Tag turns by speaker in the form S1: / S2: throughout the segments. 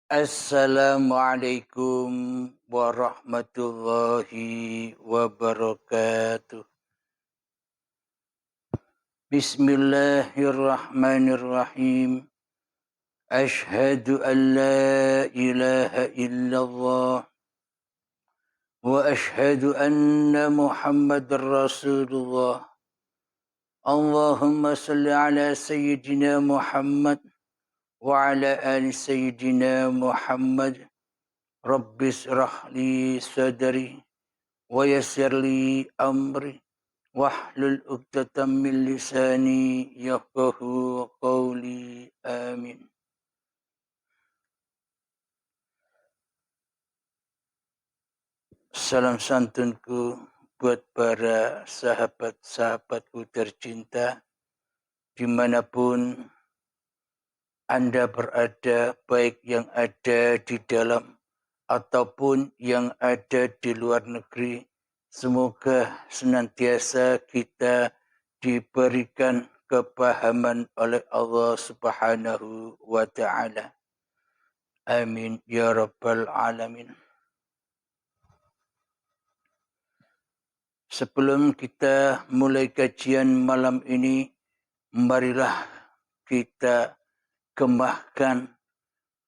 S1: Assalamualaikum warahmatullahi wabarakatuh. Bismillahirrahmanirrahim. Ashhadu an la ilaha illallah wa ashhadu anna Muhammadar Rasulullah. Allahumma salli ala sayyidina Muhammad wa ala ali sayyidina Muhammad. Rabbi israh li sadri wa yassir li amri wahlul 'uqdatam min lisani yafqahu qawli. Amin. Salam santunku buat para sahabat-sahabatku tercinta dimanapun Anda berada, baik yang ada di dalam ataupun yang ada di luar negeri. Semoga senantiasa kita diberikan kepahaman oleh Allah Subhanahu wa Ta'ala. Amin ya Rabbal Alamin. Sebelum kita mulai kajian malam ini, marilah kita gemahkan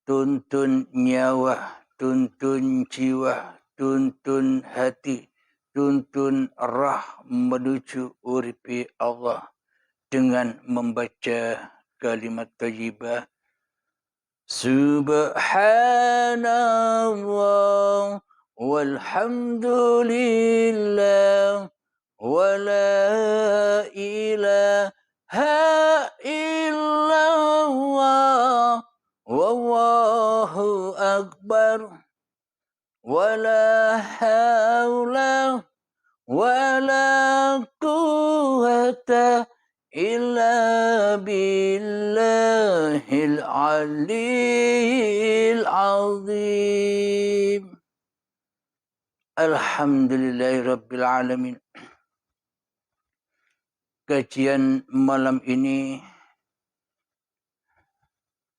S1: tuntun nyawa, tuntun jiwa, tuntun hati, tuntun rah menuju uripi Allah dengan membaca kalimat thayyibah. Subhanallah walhamdulillah wa la ilaha illallah wallahu akbar wala haula wala quwwata illa billahil aliyil azim. Alhamdulillahi rabbil alamin. Kajian malam ini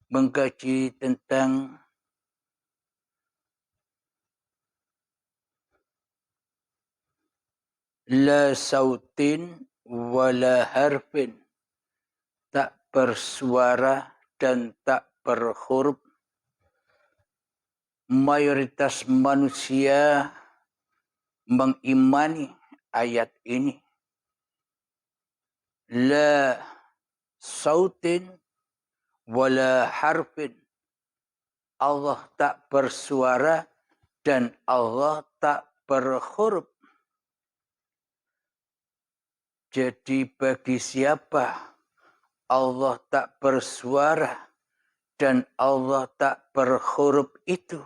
S1: mengkaji tentang la sautin wala harfin, tak bersuara dan tak berhuruf. Mayoritas manusia mengimani ayat ini. La sautin wala harfin, Allah tak bersuara dan Allah tak berhuruf. Jadi bagi siapa Allah tak bersuara dan Allah tak berhuruf itu?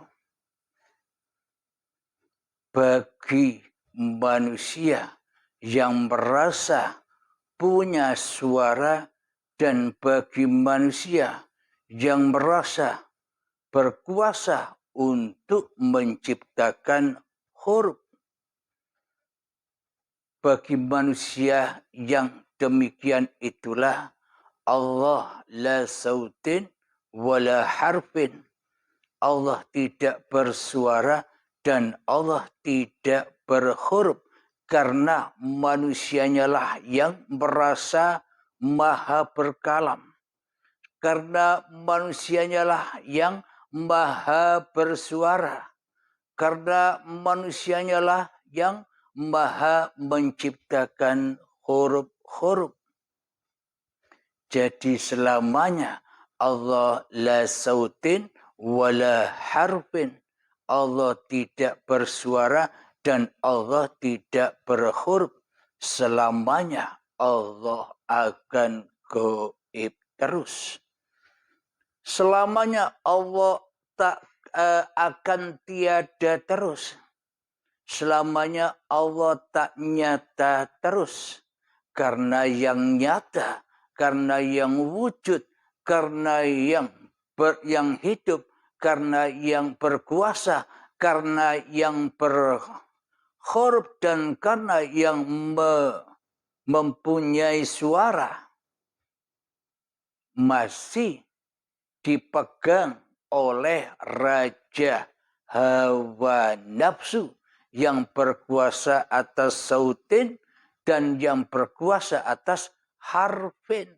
S1: Bagi manusia yang merasa punya suara dan bagi manusia yang merasa berkuasa untuk menciptakan huruf. Bagi manusia yang demikian itulah Allah la sautin wala harfin. Allah tidak bersuara dan Allah tidak berhuruf, karena manusianya lah yang merasa maha berkalam. Karena manusianya lah yang maha bersuara. Karena manusianya lah yang maha menciptakan huruf-huruf. Jadi selamanya Allah la sautin wala harfin. Allah tidak bersuara dan Allah tidak berhuruf. Selamanya Allah akan gaib terus. Selamanya Allah tak akan tiada terus. Selamanya Allah tak nyata terus. Karena yang nyata, karena yang wujud, karena yang hidup, karena yang berkuasa, karena yang berhuruf, dan karena yang mempunyai suara, masih dipegang oleh raja hawa nafsu yang berkuasa atas sautin dan yang berkuasa atas harfin.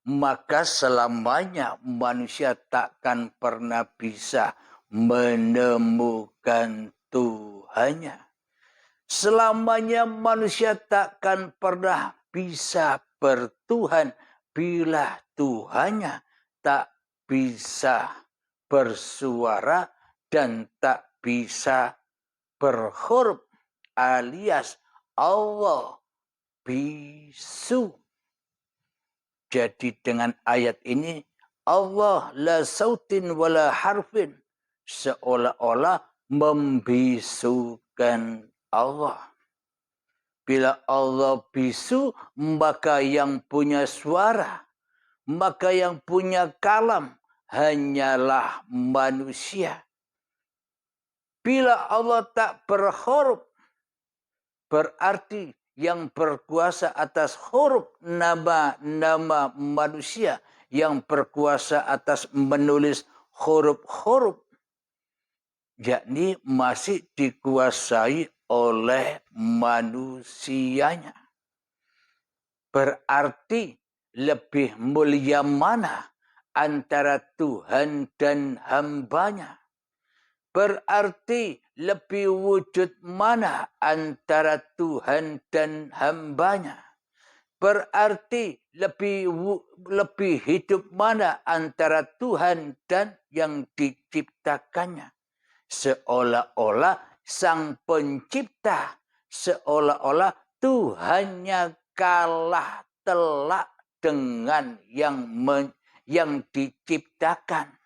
S1: Maka selamanya manusia takkan pernah bisa menemukan Tuhannya. Selamanya manusia takkan pernah bisa bertuhan bila Tuhannya tak bisa bersuara dan tak bisa berhuruf alias Allah bisu. Jadi dengan ayat ini Allah la sautin wala harfin seolah-olah membisukan Allah. Bila Allah bisu, maka yang punya suara, maka yang punya kalam hanyalah manusia. Bila Allah tak berhuruf, berarti yang berkuasa atas huruf nama-nama manusia, yang berkuasa atas menulis huruf-huruf, yakni masih dikuasai oleh manusianya. Berarti lebih mulia mana antara Tuhan dan hambanya? Berarti lebih wujud mana antara Tuhan dan hambanya? Berarti lebih hidup mana antara Tuhan dan yang diciptakannya? Seolah-olah sang pencipta, seolah-olah Tuhannya kalah telak dengan yang diciptakan.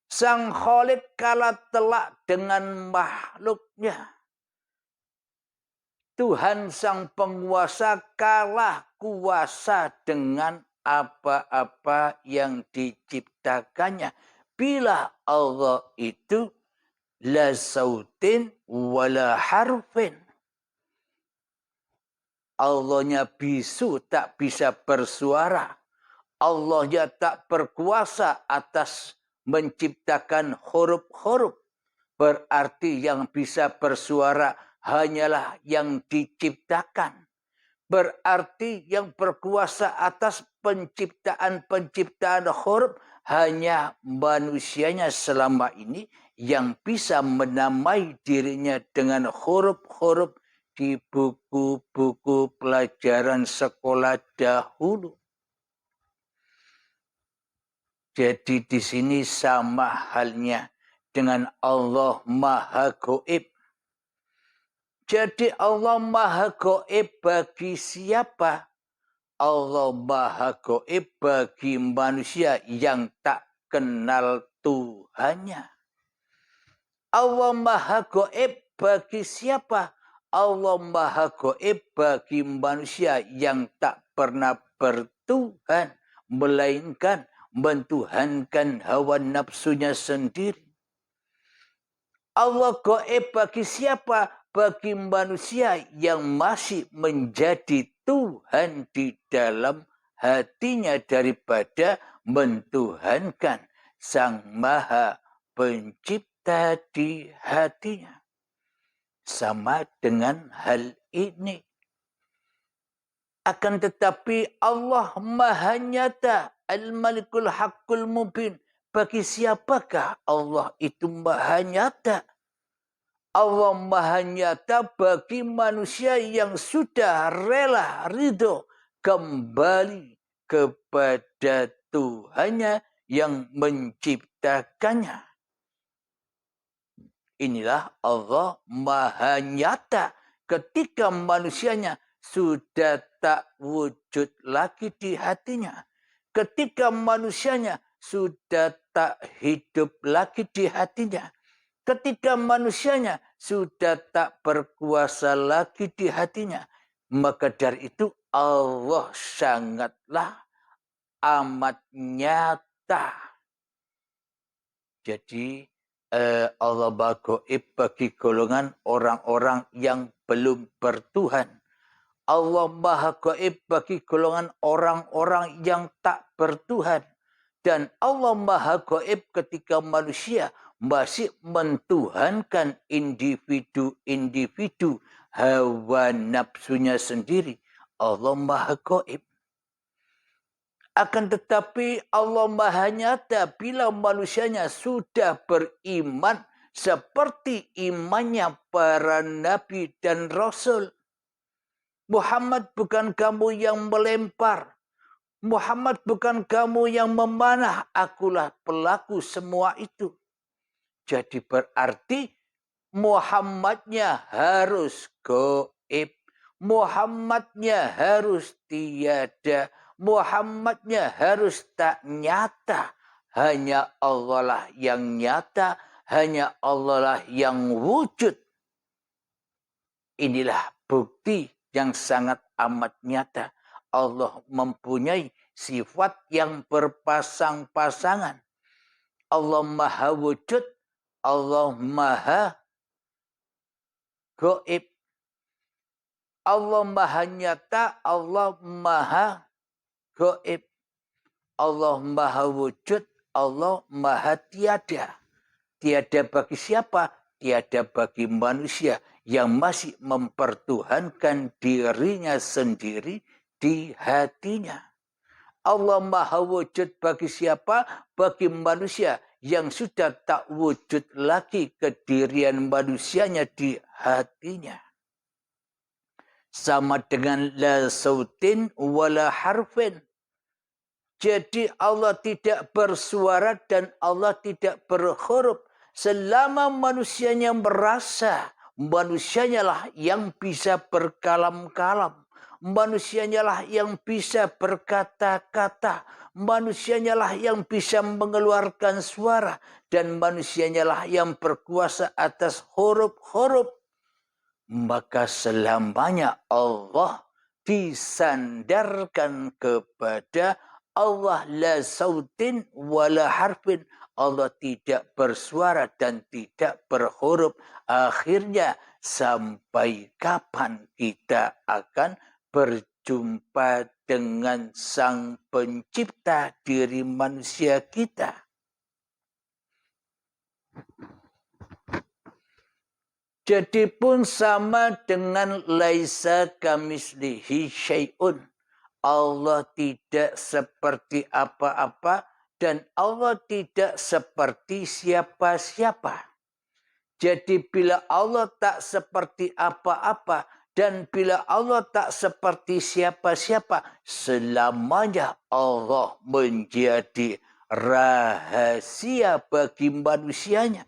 S1: Sang Khalik kalah telak dengan makhluknya. Tuhan sang penguasa kalah kuasa dengan apa-apa yang diciptakannya. Bila Allah itu la sautin wala harfin. Allahnya bisu, tak bisa bersuara. Allahnya tak berkuasa atas menciptakan huruf-huruf. Berarti yang bisa bersuara hanyalah yang diciptakan. Berarti yang berkuasa atas penciptaan huruf hanya manusianya selama ini yang bisa menamai dirinya dengan huruf-huruf di buku-buku pelajaran sekolah dahulu. Jadi di sini sama halnya dengan Allah Maha Gaib. Jadi Allah Maha Gaib bagi siapa? Allah Maha Gaib bagi manusia yang tak kenal Tuhannya. Allah Maha Gaib bagi siapa? Allah Maha Gaib bagi manusia yang tak pernah bertuhan, melainkan mentuhankan hawa nafsunya sendiri. Allah gaib bagi siapa? Bagi manusia yang masih menjadi Tuhan di dalam hatinya daripada mentuhankan Sang Maha Pencipta di hatinya. Sama dengan hal ini. Akan tetapi Allah Maha Nyata, Al-Malikul Haqqul Mubin. Bagi siapakah Allah itu Maha Nyata? Allah Maha Nyata bagi manusia yang sudah rela ridho kembali kepada Tuhannya yang menciptakannya. Inilah Allah Maha Nyata ketika manusianya sudah tak wujud lagi di hatinya. Ketika manusianya sudah tak hidup lagi di hatinya. Ketika manusianya sudah tak berkuasa lagi di hatinya. Maka dari itu Allah sangatlah amat nyata. Jadi Allah Gaib bagi golongan orang-orang yang belum bertuhan. Allah Maha Gaib bagi golongan orang-orang yang tak bertuhan. Dan Allah Maha Gaib ketika manusia masih mentuhankan individu-individu hawa nafsunya sendiri. Allah Maha Gaib. Akan tetapi Allah Maha Nyata bila manusianya sudah beriman seperti imannya para nabi dan rasul. Muhammad bukan kamu yang melempar. Muhammad bukan kamu yang memanah. Akulah pelaku semua itu. Jadi berarti Muhammadnya harus gaib. Muhammadnya harus tiada. Muhammadnya harus tak nyata. Hanya Allah lah yang nyata. Hanya Allah lah yang wujud. Inilah bukti yang sangat amat nyata. Allah mempunyai sifat yang berpasang-pasangan. Allah Maha Wujud, Allah Maha Gaib. Allah Maha Nyata, Allah Maha Gaib. Allah Maha Wujud, Allah Maha Tiada. Tiada bagi siapa? Tiada bagi manusia yang masih mempertuhankan dirinya sendiri di hatinya. Allah Maha Wujud bagi siapa? Bagi manusia yang sudah tak wujud lagi kedirian manusianya di hatinya. Sama dengan la sautin wala harfin. Jadi Allah tidak bersuara dan Allah tidak berhuruf. Selama manusianya merasa, manusianya lah yang bisa berkalam-kalam. Manusianya lah yang bisa berkata-kata. Manusianya lah yang bisa mengeluarkan suara. Dan manusianya lah yang berkuasa atas huruf-huruf. Maka selamanya Allah disandarkan kepada Allah la sautin wala harfin. Allah tidak bersuara dan tidak berhuruf. Akhirnya sampai kapan kita akan berjumpa dengan Sang Pencipta diri manusia kita? Jadi pun sama dengan laisa kamislihi syai'un. Allah tidak seperti apa-apa dan Allah tidak seperti siapa-siapa. Jadi bila Allah tak seperti apa-apa dan bila Allah tak seperti siapa-siapa, selamanya Allah menjadi rahasia bagi manusianya.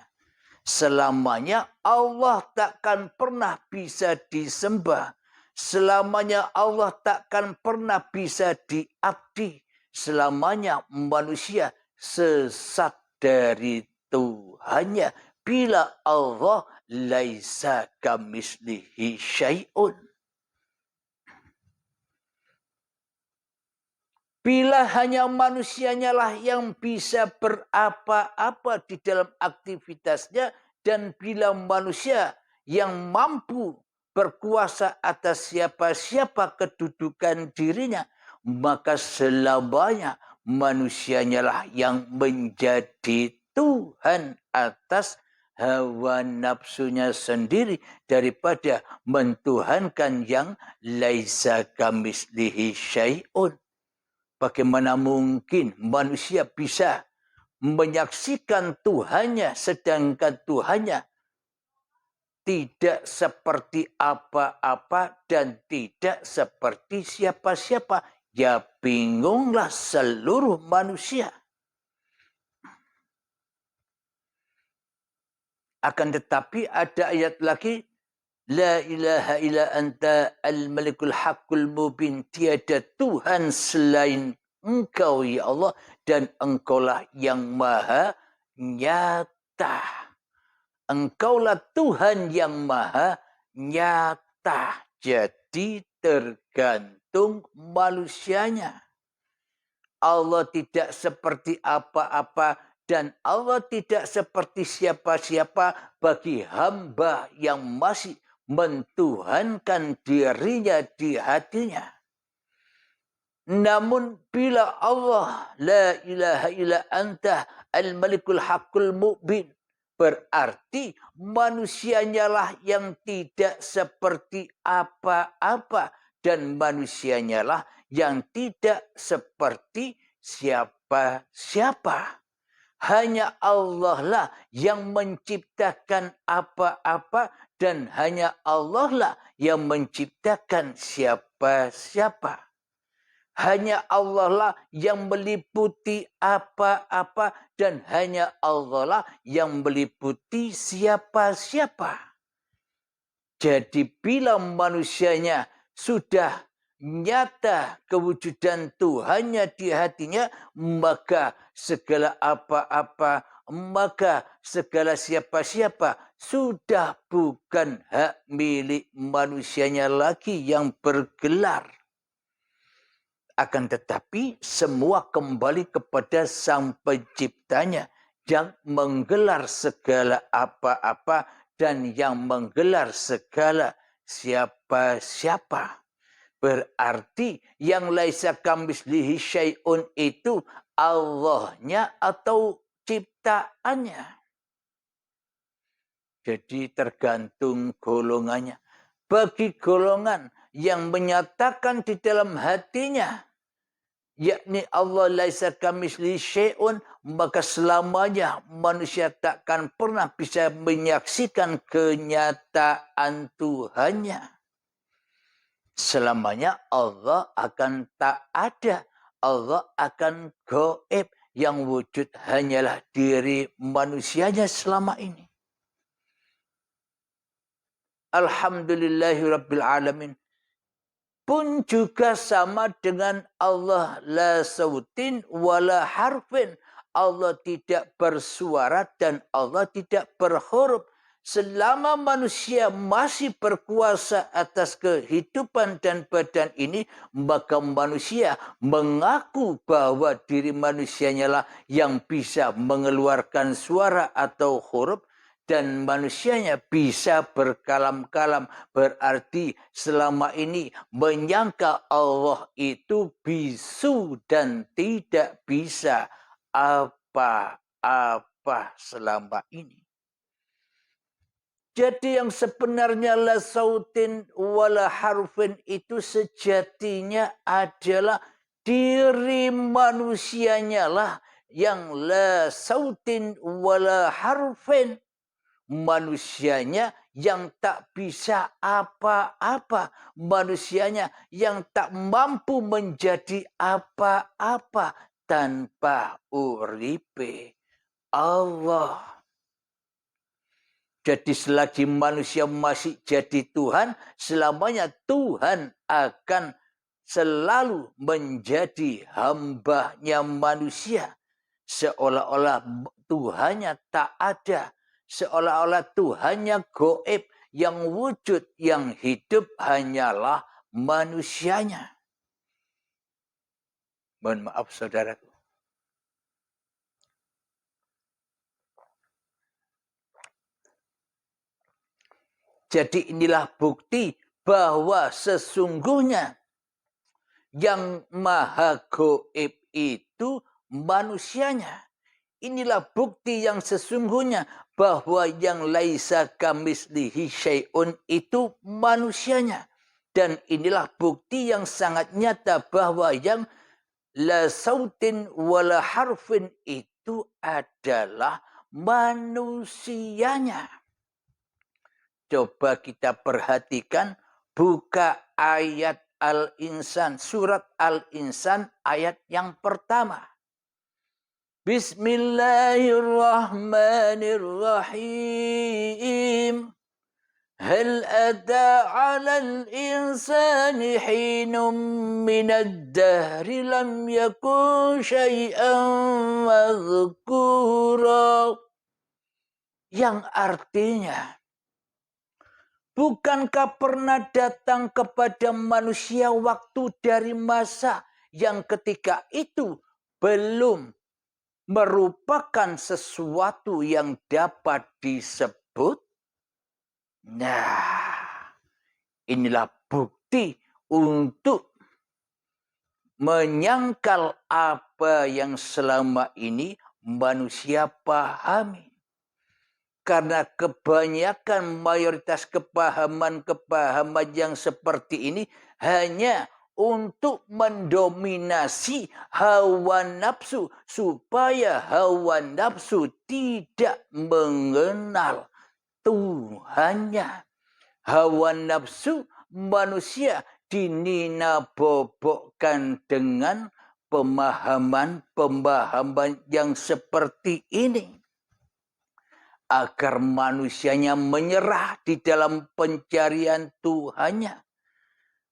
S1: Selamanya Allah takkan pernah bisa disembah. Selamanya Allah takkan pernah bisa diabdi. Selamanya manusia sesat dari Tuhannya. Bila Allah laisa kamislihi syai'un. Bila hanya manusianya lah yang bisa berapa-apa di dalam aktivitasnya. Dan bila manusia yang mampu berkuasa atas siapa-siapa kedudukan dirinya. Maka selamanya manusianya lah yang menjadi Tuhan atas hawa nafsunya sendiri daripada mentuhankan yang laisa kamislihi syai'un. Bagaimana mungkin manusia bisa menyaksikan Tuhannya sedangkan Tuhannya tidak seperti apa-apa dan tidak seperti siapa-siapa? Ya bingunglah seluruh manusia. Akan tetapi ada ayat lagi. La ilaha illa anta al-malikul haqqul mubin. Tiada Tuhan selain engkau ya Allah. Dan engkaulah yang maha nyata. Engkaulah Tuhan yang maha nyata. Jadi tergantung manusianya. Allah tidak seperti apa-apa. Dan Allah tidak seperti siapa-siapa bagi hamba yang masih mentuhankan dirinya di hatinya. Namun bila Allah la ilaha illa anta al-malikul haqqul mubin, berarti manusianya lah yang tidak seperti apa-apa dan manusianya lah yang tidak seperti siapa-siapa. Hanya Allah lah yang menciptakan apa-apa dan hanya Allah lah yang menciptakan siapa-siapa. Hanya Allah lah yang meliputi apa-apa dan hanya Allah lah yang meliputi siapa-siapa. Jadi bila manusianya sudah nyata kewujudan Tuhannya di hatinya, maka segala apa-apa, maka segala siapa-siapa sudah bukan hak milik manusianya lagi yang bergelar. Akan tetapi semua kembali kepada Sang Penciptanya yang menggelar segala apa-apa dan yang menggelar segala siapa-siapa. Berarti yang laisa kamislihi syai'un itu Allahnya atau ciptaannya. Jadi tergantung golongannya. Bagi golongan yang menyatakan di dalam hatinya, yakni Allah laisa kamislihi syai'un, maka selamanya manusia takkan pernah bisa menyaksikan kenyataan Tuhannya. Selamanya Allah akan tak ada. Allah akan gaib. Yang wujud hanyalah diri manusianya selama ini. Alhamdulillahi Rabbil Alamin. Pun juga sama dengan Allah la sautin wala harfin. Allah tidak bersuara dan Allah tidak berhuruf. Selama manusia masih berkuasa atas kehidupan dan badan ini, maka manusia mengaku bahwa diri manusianya lah yang bisa mengeluarkan suara atau huruf. Dan manusianya bisa berkalam-kalam. Berarti selama ini menyangka Allah itu bisu dan tidak bisa apa-apa selama ini. Jadi yang sebenarnya la sautin wala harfin itu sejatinya adalah diri manusianya lah yang la sautin wala harfin. Manusianya yang tak bisa apa-apa. Manusianya yang tak mampu menjadi apa-apa tanpa uripe Allah. Jadi selagi manusia masih jadi Tuhan, selamanya Tuhan akan selalu menjadi hambanya manusia. Seolah-olah Tuhannya tak ada. Seolah-olah Tuhannya gaib, yang wujud, yang hidup hanyalah manusianya. Mohon maaf saudaraku. Jadi inilah bukti bahwa sesungguhnya yang maha gaib itu manusianya. Inilah bukti yang sesungguhnya bahwa yang laisa kamislihi syai'un itu manusianya. Dan inilah bukti yang sangat nyata bahwa yang la sautin wala harfin itu adalah manusianya. Coba kita perhatikan, buka ayat Al-Insan, surat Al-Insan ayat yang pertama. Bismillahirrahmanirrahim. Hal ada 'alal insani hinum minad dahri lam yakun syai'an madhkura. Yang artinya, bukankah pernah datang kepada manusia waktu dari masa yang ketika itu belum merupakan sesuatu yang dapat disebut? Nah, inilah bukti untuk menyangkal apa yang selama ini manusia pahami. Karena kebanyakan mayoritas kepahaman-kepahaman yang seperti ini hanya untuk mendominasi hawa nafsu, supaya hawa nafsu tidak mengenal Tuhannya. Hawa nafsu manusia dinina bobokkan dengan pemahaman-pemahaman yang seperti ini, agar manusianya menyerah di dalam pencarian Tuhannya.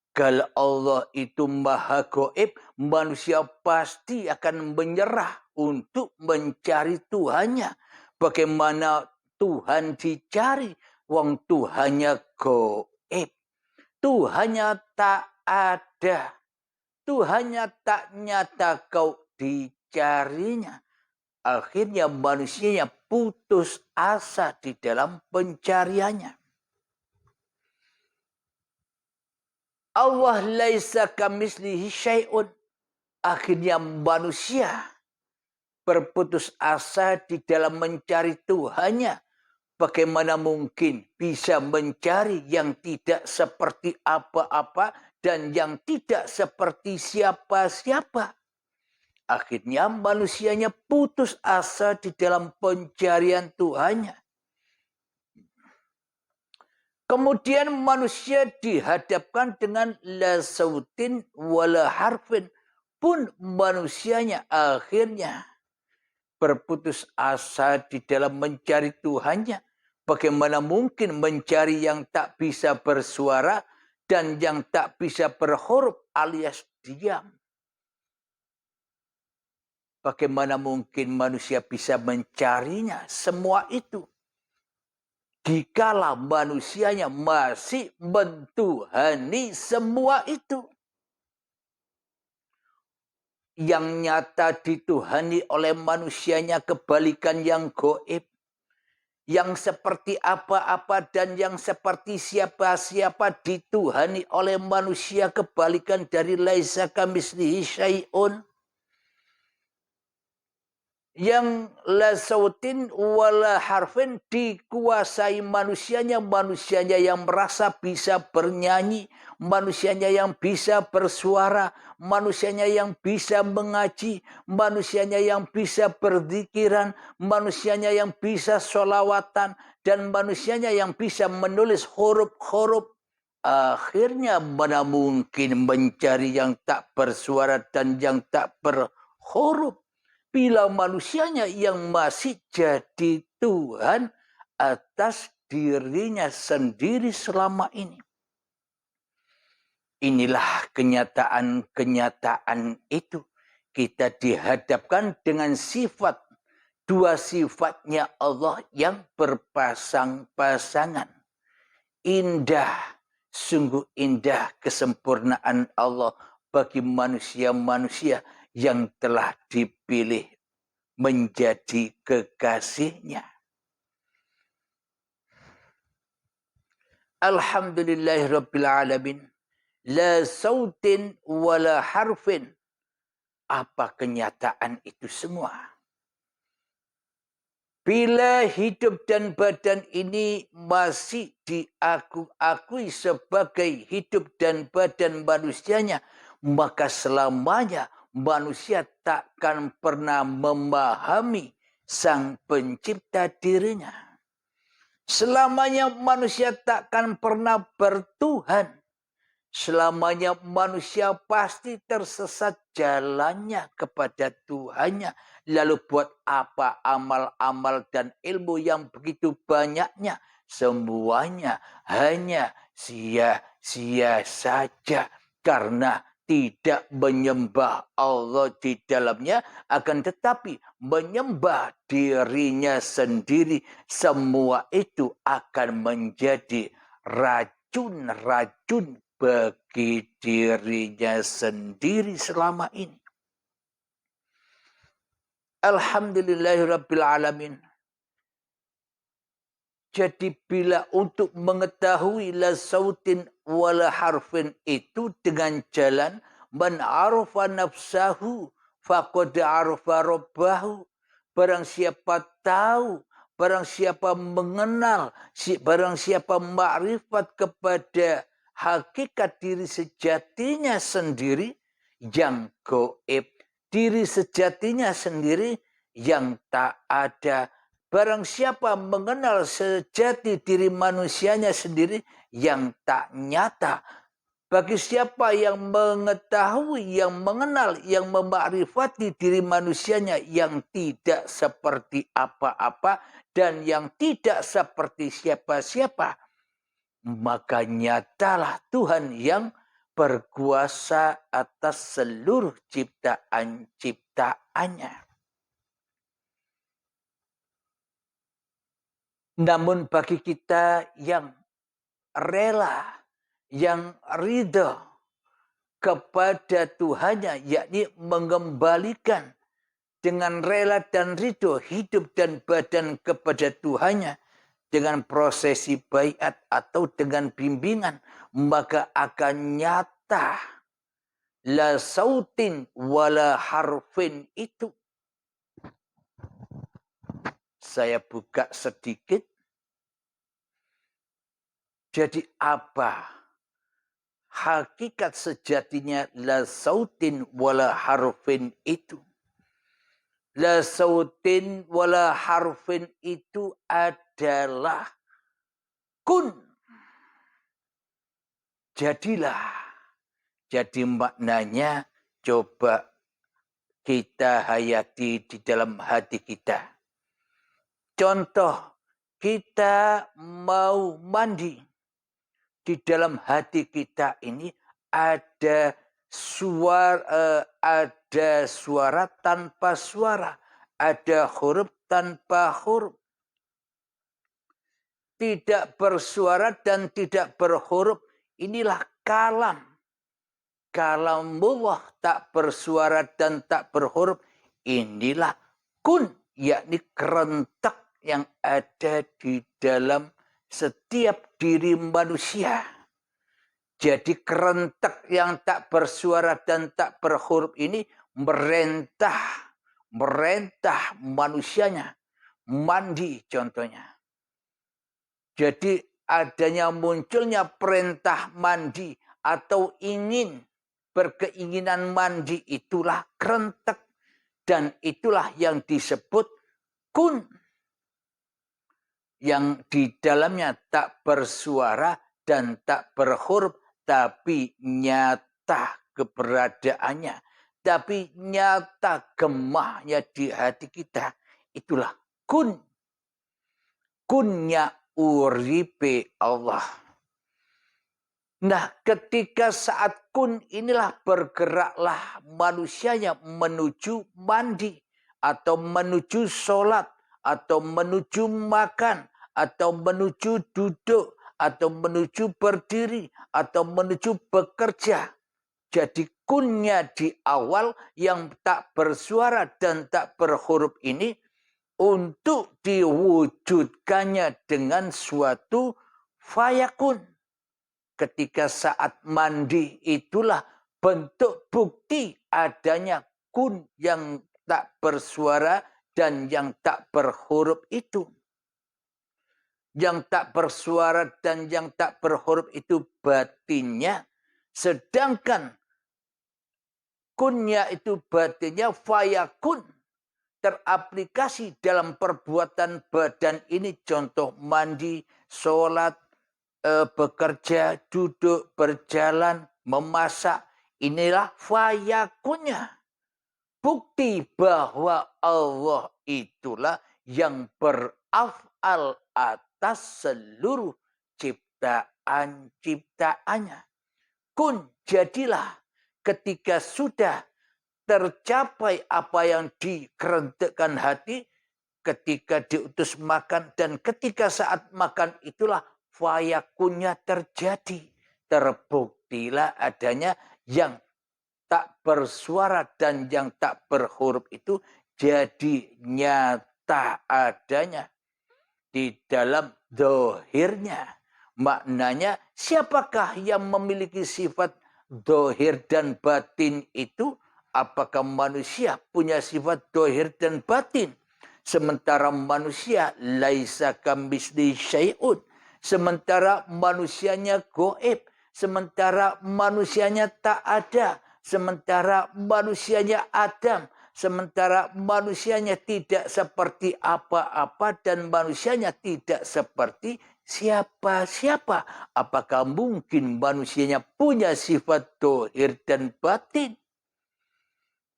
S1: Kalau Allah itu maha gaib, manusia pasti akan menyerah untuk mencari Tuhannya. Bagaimana Tuhan dicari? Wong Tuhannya gaib. Tuhannya tak ada. Tuhannya tak nyata kau dicarinya. Akhirnya manusianya putus asa di dalam pencariannya. Allah laisa kamislihi syai'un. Akhirnya manusia berputus asa di dalam mencari Tuhannya. Bagaimana mungkin bisa mencari yang tidak seperti apa-apa dan yang tidak seperti siapa-siapa? Akhirnya manusianya putus asa di dalam pencarian Tuhannya. Kemudian manusia dihadapkan dengan la sautin wala harfin. Pun manusianya akhirnya berputus asa di dalam mencari Tuhannya. Bagaimana mungkin mencari yang tak bisa bersuara dan yang tak bisa berhuruf alias diam? Bagaimana mungkin manusia bisa mencarinya semua itu? Dikala manusianya masih mentuhani semua itu. Yang nyata dituhani oleh manusianya kebalikan yang gaib. Yang seperti apa-apa dan yang seperti siapa-siapa dituhani oleh manusia kebalikan dari laisa kamislihi syai'un. Yang la sautin wala harfin dikuasai manusianya yang merasa bisa bernyanyi, manusianya yang bisa bersuara, manusianya yang bisa mengaji, manusianya yang bisa berzikiran, manusianya yang bisa sholawatan, dan manusianya yang bisa menulis huruf-huruf. Akhirnya mana mungkin mencari yang tak bersuara dan yang tak berhuruf, bila manusianya yang masih jadi Tuhan atas dirinya sendiri selama ini. Inilah kenyataan-kenyataan itu. Kita dihadapkan dengan sifat, dua sifatnya Allah yang berpasang-pasangan. Indah, sungguh indah kesempurnaan Allah bagi manusia-manusia yang telah dipilih menjadi kekasihnya. Alhamdulillahirabbil alamin. La sautin wala harfin. Apa kenyataan itu semua? Bila hidup dan badan ini masih diakui sebagai hidup dan badan manusianya, maka selamanya manusia takkan pernah memahami Sang Pencipta dirinya. Selamanya manusia takkan pernah bertuhan. Selamanya manusia pasti tersesat jalannya kepada Tuhannya. Lalu buat apa amal-amal dan ilmu yang begitu banyaknya? Semuanya hanya sia-sia saja. Karena tidak menyembah Allah di dalamnya, akan tetapi menyembah dirinya sendiri. Semua itu akan menjadi racun-racun bagi dirinya sendiri selama ini. Alhamdulillahirabbil alamin. Jadi bila untuk mengetahui la sautin wala harfin itu dengan jalan Man arafa nafsahu faqad arafa rabbahu. Barang siapa tahu, barang siapa mengenal, barang siapa makrifat kepada hakikat diri sejatinya sendiri yang gaib, diri sejatinya sendiri yang tak ada. Barang siapa mengenal sejati diri manusianya sendiri yang tak nyata. Bagi siapa yang mengetahui, yang mengenal, yang memakrifati diri manusianya yang tidak seperti apa-apa dan yang tidak seperti siapa-siapa, maka nyatalah Tuhan yang berkuasa atas seluruh ciptaan-ciptaannya. Namun bagi kita yang rela, yang ridha kepada Tuhannya, yakni mengembalikan dengan rela dan ridho hidup dan badan kepada Tuhannya dengan prosesi baiat atau dengan bimbingan, maka akan nyata la sautin wala harfin itu. Saya buka sedikit. Jadi apa hakikat sejatinya la sautin wala harfin itu? La sautin wala harfin itu adalah kun. Jadilah. Jadi maknanya coba kita hayati di dalam hati kita. Contoh, kita mau mandi. Di dalam hati kita ini ada suara tanpa suara, ada huruf tanpa huruf. Tidak bersuara dan tidak berhuruf, inilah kalam. Kalamullah tak bersuara dan tak berhuruf, inilah kun, yakni kerentak yang ada di dalam setiap diri manusia. Jadi kerentak yang tak bersuara dan tak berhuruf ini merentah manusianya. Mandi contohnya. Jadi adanya munculnya perintah mandi atau berkeinginan mandi itulah kerentak. Dan itulah yang disebut kun. Yang di dalamnya tak bersuara dan tak berhuruf, tapi nyata keberadaannya, tapi nyata gemahnya di hati kita. Itulah kun. Kunnya uripe Allah. Nah, ketika saat kun inilah bergeraklah manusianya menuju mandi, atau menuju sholat, atau menuju makan, atau menuju duduk, atau menuju berdiri, atau menuju bekerja. Jadi kunnya di awal yang tak bersuara dan tak berhuruf ini untuk diwujudkannya dengan suatu fayakun. Ketika saat mandi itulah bentuk bukti adanya kun yang tak bersuara dan yang tak berhuruf itu. Yang tak bersuara dan yang tak berhuruf itu batinnya. Sedangkan kunnya itu batinnya fayakun. Teraplikasi dalam perbuatan badan ini. Contoh mandi, sholat, bekerja, duduk, berjalan, memasak. Inilah fayakunnya. Bukti bahwa Allah itulah yang beraf'al atas seluruh ciptaan-ciptaannya. Kun, jadilah. Ketika sudah tercapai apa yang dikerentakkan hati, ketika diutus makan, dan ketika saat makan itulah fayakunnya terjadi. Terbuktilah adanya yang tak bersuara dan yang tak berhuruf itu jadi nyata adanya di dalam dohirnya. Maknanya siapakah yang memiliki sifat dohir dan batin itu, apakah manusia punya sifat dohir dan batin? Sementara manusia laisa kamisli syai'un. Sementara manusianya goib. Sementara manusianya tak ada. Sementara manusianya Adam. Sementara manusianya tidak seperti apa-apa dan manusianya tidak seperti siapa-siapa. Apakah mungkin manusianya punya sifat dohir dan batin?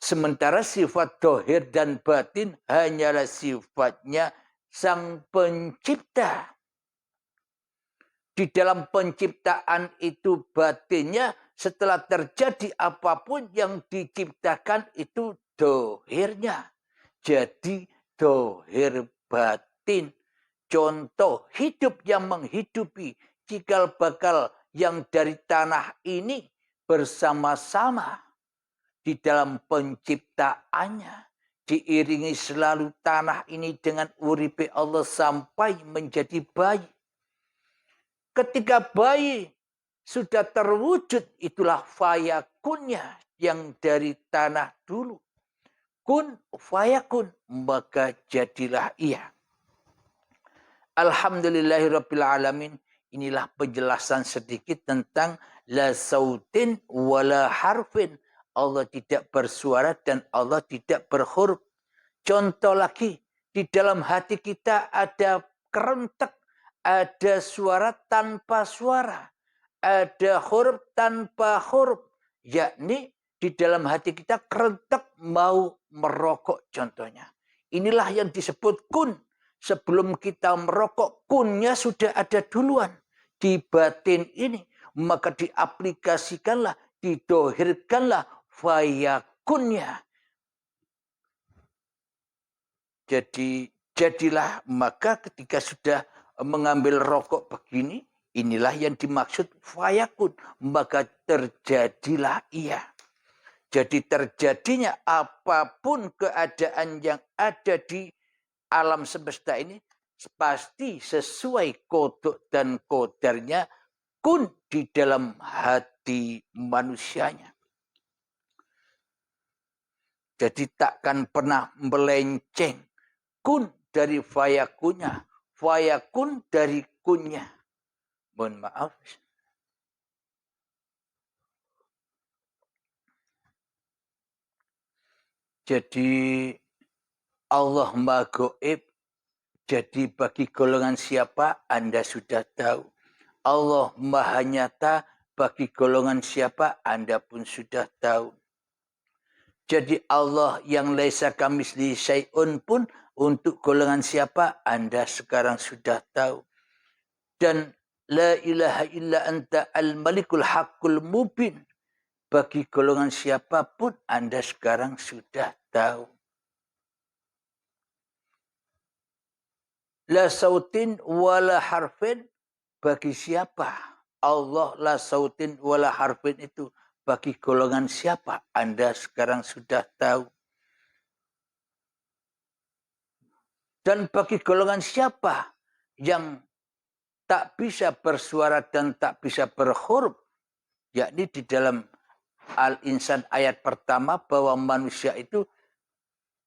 S1: Sementara sifat dohir dan batin hanyalah sifatnya sang pencipta. Di dalam penciptaan itu batinnya, setelah terjadi apapun yang diciptakan itu dohirnya. Jadi dohir batin. Contoh hidup yang menghidupi cikal bakal yang dari tanah ini bersama-sama di dalam penciptaannya. Diiringi selalu tanah ini dengan uripe Allah sampai menjadi bayi. Ketika bayi sudah terwujud, itulah fayakunnya yang dari tanah dulu. Kun fayakun, maka jadilah ia. Alhamdulillahirrabbilalamin. Inilah penjelasan sedikit tentang la sautin wala harfin. Allah tidak bersuara dan Allah tidak berhuruf. Contoh lagi, di dalam hati kita ada kerentek, ada suara tanpa suara, ada huruf tanpa huruf. Yakni di dalam hati kita kerentek mau merokok contohnya. Inilah yang disebut kun. Sebelum kita merokok, kunnya sudah ada duluan di batin ini. Maka diaplikasikanlah, didohirkanlah fayakunnya. Jadi jadilah, maka ketika sudah mengambil rokok begini, inilah yang dimaksud fayakun. Maka terjadilah ia. Jadi terjadinya apapun keadaan yang ada di alam semesta ini pasti sesuai kodok dan kodarnya kun di dalam hati manusianya. Jadi takkan pernah melenceng. Kun dari fayakunnya, fayakun dari kunnya. Mohon maaf. Jadi Allah Maha Gaib. Jadi bagi golongan siapa Anda sudah tahu. Allah Maha Nyata, bagi golongan siapa Anda pun sudah tahu. Jadi Allah yang laisa kamisli syai'un pun untuk golongan siapa Anda sekarang sudah tahu. Dan la ilaha illa anta al-malikul haqqul mubin. Bagi golongan siapapun Anda sekarang sudah tahu. La sautin wala harfin, bagi siapa? Allah la sautin wala harfin itu bagi golongan siapa? Anda sekarang sudah tahu. Dan bagi golongan siapa yang tak bisa bersuara dan tak bisa berhuruf, yakni di dalam Al-Insan ayat pertama bahwa manusia itu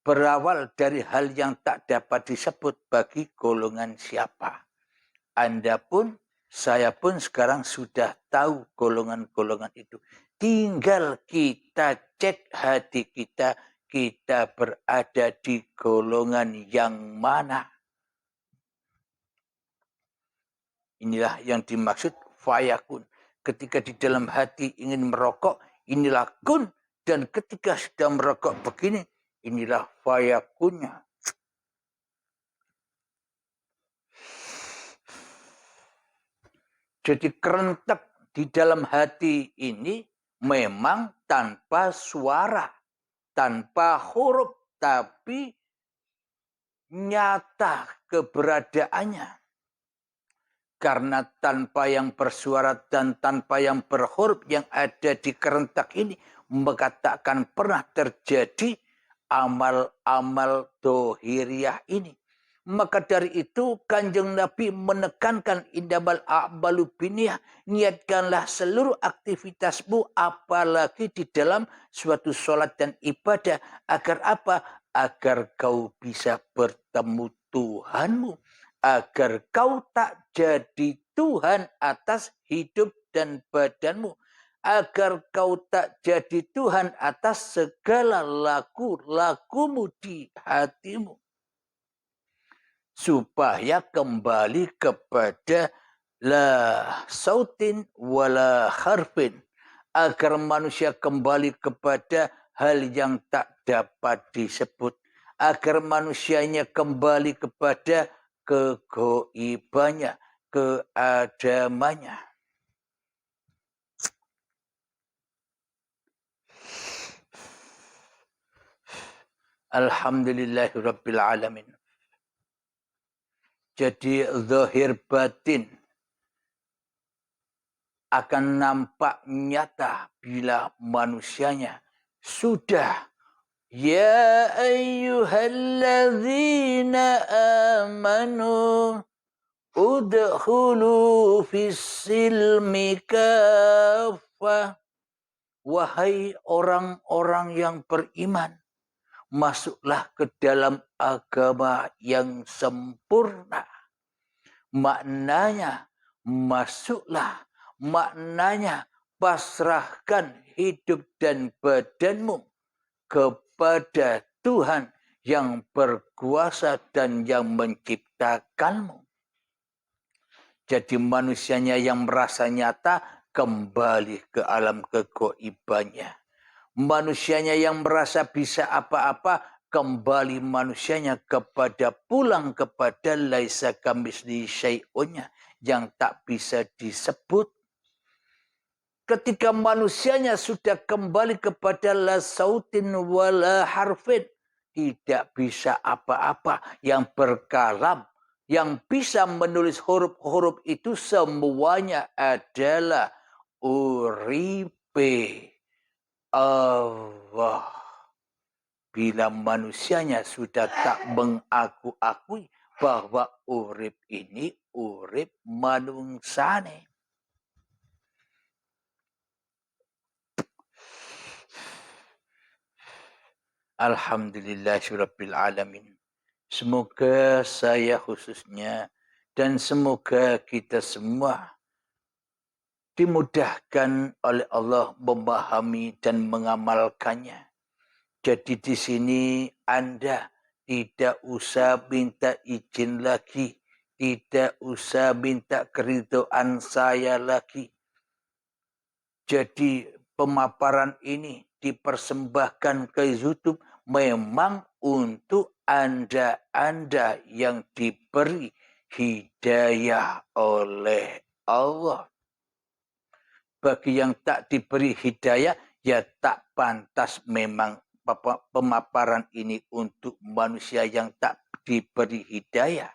S1: berawal dari hal yang tak dapat disebut bagi golongan siapa. Anda pun, saya pun sekarang sudah tahu golongan-golongan itu. Tinggal kita cek hati kita, kita berada di golongan yang mana. Inilah yang dimaksud fayakun. Ketika di dalam hati ingin merokok, inilah kun. Dan ketika sudah merokok begini, inilah fayakunnya. Jadi kerentek di dalam hati ini memang tanpa suara, tanpa huruf, tapi nyata keberadaannya. Karena tanpa yang bersuara dan tanpa yang berhuruf yang ada di kerentak ini, maka tak akan pernah terjadi amal-amal dohiriyah ini. Maka dari itu Kanjeng Nabi menekankan indamal a'malu binniyah, niatkanlah seluruh aktivitasmu apalagi di dalam suatu sholat dan ibadah. Agar apa? Agar kau bisa bertemu Tuhanmu. Agar kau tak jadi Tuhan atas hidup dan badanmu. Agar kau tak jadi Tuhan atas segala laku-lakumu di hatimu. Supaya kembali kepada la sautin wala harfin. Agar manusia kembali kepada hal yang tak dapat disebut. Agar manusianya kembali kepada kegoibannya, keadamannya. Alhamdulillahirabbil alamin. Jadi zahir batin akan nampak nyata bila manusianya sudah ya ayyuhalladzina amanu udkhulu fis-silmi kaffah. Wahai orang-orang yang beriman, masuklah ke dalam agama yang sempurna. Maknanya masuklah, maknanya pasrahkan hidup dan badanmu kepada Tuhan yang berkuasa dan yang menciptakanmu. Jadi manusianya yang merasa nyata kembali ke alam kegoibannya. Manusianya yang merasa bisa apa-apa kembali manusianya kepada pulang kepada laisa kamitslihi syai'unnya yang tak bisa disebut. Ketika manusianya sudah kembali kepada la sautin wala harfin, tidak bisa apa-apa, yang berkalam, yang bisa menulis huruf-huruf itu semuanya adalah uripe Allah. Bila manusianya sudah tak mengaku-akui bahwa urip ini urip manungsane. Alhamdulillahirabbil alamin. Semoga saya khususnya dan semoga kita semua dimudahkan oleh Allah memahami dan mengamalkannya. Jadi di sini Anda tidak usah minta izin lagi, tidak usah minta keridhaan saya lagi. Jadi pemaparan ini dipersembahkan ke YouTube memang untuk Anda yang diberi hidayah oleh Allah. Bagi yang tak diberi hidayah, ya tak pantas memang pemaparan ini untuk manusia yang tak diberi hidayah.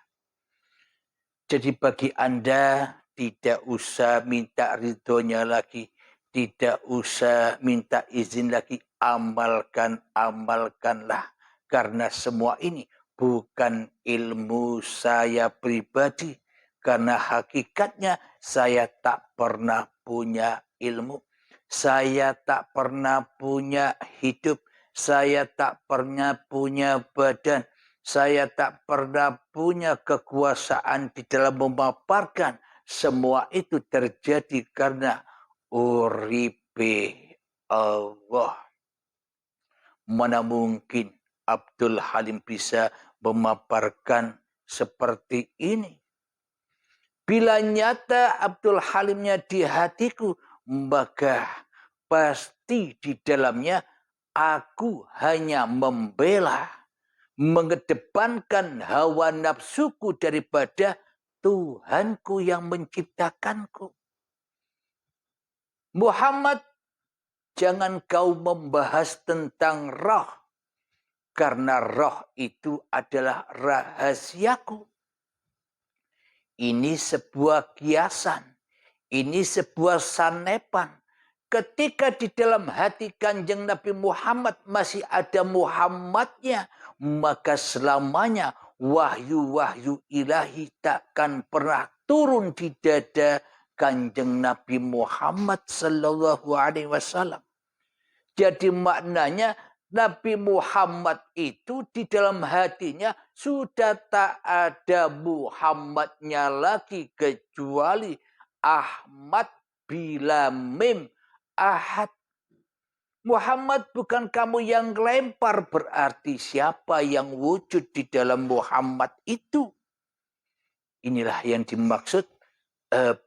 S1: Jadi bagi Anda tidak usah minta ridhonya lagi, tidak usah minta izin lagi, amalkanlah. Karena semua ini bukan ilmu saya pribadi. Karena hakikatnya saya tak pernah punya ilmu. Saya tak pernah punya hidup. Saya tak pernah punya badan. Saya tak pernah punya kekuasaan di dalam memaparkan. Semua itu terjadi karena uripe Allah. Mana mungkin Abdul Halim bisa memaparkan seperti ini? Bila nyata Abdul Halimnya di hatiku, maka pasti di dalamnya aku hanya membela, mengedepankan hawa nafsuku daripada Tuhanku yang menciptakanku. Muhammad, jangan kau membahas tentang roh, karena roh itu adalah rahasiaku. Ini sebuah kiasan, ini sebuah sanepan. Ketika di dalam hati Kanjeng Nabi Muhammad masih ada Muhammadnya, maka selamanya wahyu-wahyu ilahi takkan pernah turun di dada Kanjeng Nabi Muhammad sallallahu alaihi wasallam. Jadi maknanya Nabi Muhammad itu di dalam hatinya sudah tak ada Muhammadnya lagi kecuali Ahmad bila mim ahad. Muhammad bukan kamu yang lempar, berarti siapa yang wujud di dalam Muhammad itu. Inilah yang dimaksud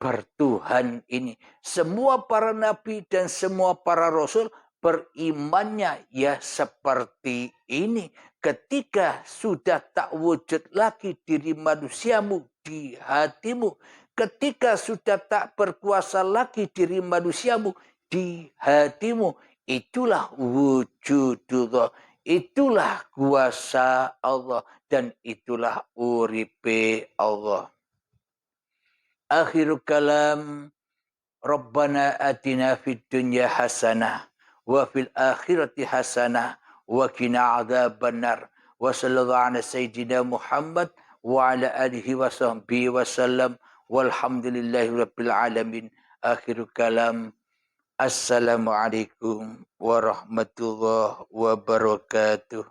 S1: bertuhan ini. Semua para nabi dan semua para rasul berimannya ya seperti ini. Ketika sudah tak wujud lagi diri manusiamu di hatimu. Ketika sudah tak berkuasa lagi diri manusiamu di hatimu. Itulah wujudullah. Itulah kuasa Allah. Dan itulah uripe Allah. Akhirul kalam. Rabbana atina fid dunya hasanah. Wa fil akhirati hasanah. Wa qina adzabannar. Wa sallallahu ala sayyidina Muhammad. Wa ala alihi wa sahbihi wa sallam. Walhamdulillahi rabbil alamin. Akhirul kalam. Assalamualaikum warahmatullahi wabarakatuh.